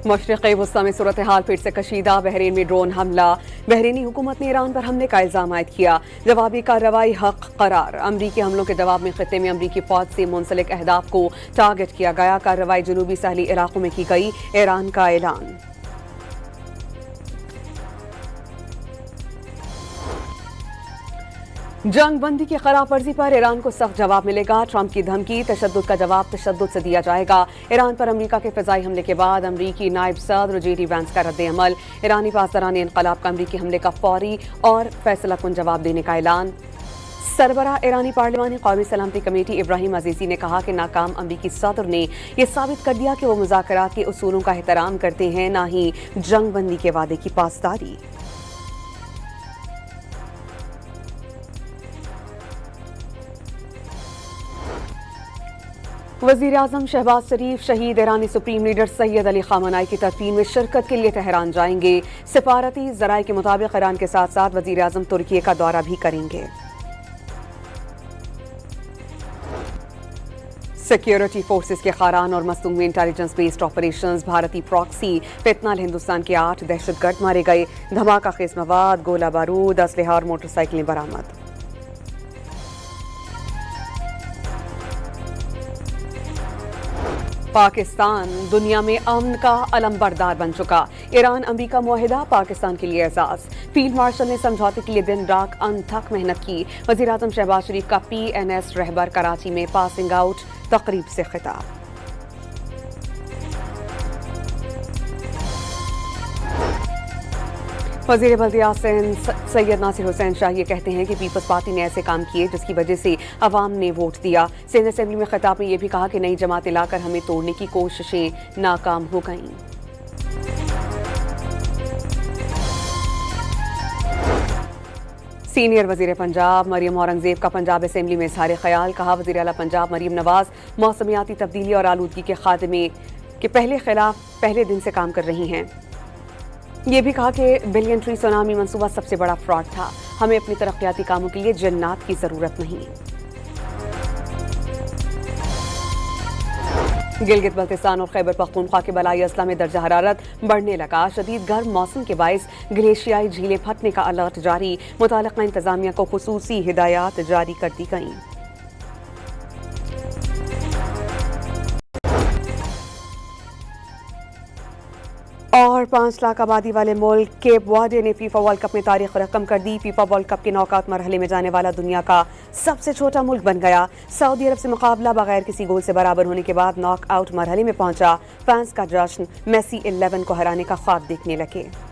मशरिक़ वस्ता में सूरत हाल फिर से कशीदा। बहरीन में ड्रोन हमला। बहरीनी हुकूमत ने ईरान पर हमले का इल्ज़ाम आयद किया। जवाबी कार्रवाई हक करार। अमरीकी हमलों के जवाब में खित्ते में अमरीकी फौज से मुंसलिक अहदाफ को टारगेट किया गया। कार्रवाई जनूबी सहली इलाकों में की गई। ईरान का ऐलान। जंग बंदी की खिलाफ वर्जी पर ईरान को सख्त जवाब मिलेगा। ट्रंप की धमकी। तशद्दुद का जवाब तशद्दुद से दिया जाएगा। ईरान पर अमरीका के फिजाई हमले के बाद अमरीकी नायब सदर JD वैंस का रद्द-ए-अमल। ईरानी पासदारान इनकलाब का अमरीकी हमले का फौरी और फैसला कुन जवाब देने का ऐलान। सरबराह ईरानी पार्लिमानी कौमी सलामती कमेटी इब्राहिम अजीजी ने कहा कि नाकाम अमरीकी सदर ने यह साबित कर दिया कि वो मुज़ाकरात के उसूलों का एहतराम करते हैं, ना ही जंग बंदी के वादे की पासदारी। वज़ीर आज़म शहबाज शरीफ शहीद ईरानी सुप्रीम लीडर सैयद अली ख़ामनाई की तदफीन में शिरकत के लिए तेहरान जाएंगे। सिफारती ज़राए के मुताबिक ईरान के साथ साथ वज़ीर आज़म तुर्की का दौरा भी करेंगे। सिक्योरिटी फोर्सेस के खारान और मस्तूंग में इंटेलिजेंस बेस्ड ऑपरेशंस। भारतीय प्रॉक्सी फितनाल हिंदुस्तान के 8 दहशतगर्द मारे गए। धमाका खेज मवाद, गोला बारूद, असलहा और मोटरसाइकिलें बरामद। पाकिस्तान दुनिया में अमन का अलमबरदार बन चुका। ईरान अमरीका मुआहिदा पाकिस्तान के लिए एजाज। फील्ड मार्शल ने समझौते के लिए दिन रात अनथक मेहनत की। वज़ीर आज़म शहबाज शरीफ का PNS रहबर कराची में पासिंग आउट तकरीब से खिताब। वज़ीर बल्दियात सैयद नासिर हुसैन शाह ये कहते हैं कि पीपल्स पार्टी ने ऐसे काम किए जिसकी वजह से अवाम ने वोट दिया। सिंध असेंबली में खिताब में यह भी कहा कि नई जमातें लाकर हमें तोड़ने की कोशिशें नाकाम हो गईं। सीनियर वज़ीर पंजाब मरियम औरंगजेब का पंजाब असेंबली में इज़हार ख्याल। कहा वज़ीर आला पंजाब मरियम नवाज मौसमियाती तब्दीली और आलूदगी के खात्मे के खिलाफ पहले दिन से काम कर रही हैं। ये भी कहा कि बिलियन ट्री सुनामी मंसूबा सबसे बड़ा फ्रॉड था। हमें अपनी तरक्याती कामों के लिए जन्नात की जरूरत नहीं। गिलगित बल्तिस्तान और खैबर पख्तूनख्वा के बलाई अजला में दर्जा हरारत बढ़ने लगा। शदीद गर्म मौसम के बायस ग्लेशियाई झीलें फटने का अलर्ट जारी। मुताल्लिका इंतजामिया को खुसूसी हिदायत जारी कर दी गईं। और 5 लाख आबादी वाले मुल्क केप वर्डे ने फीफा वर्ल्ड कप में तारीख रकम कर दी। फीफा वर्ल्ड कप के नॉकआउट मरहले में जाने वाला दुनिया का सबसे छोटा मुल्क बन गया। सऊदी अरब से मुकाबला बगैर किसी गोल से बराबर होने के बाद नॉकआउट मरहले में पहुंचा। फैंस का जश्न। मेसी 11 को हराने का ख्वाब देखने लगे।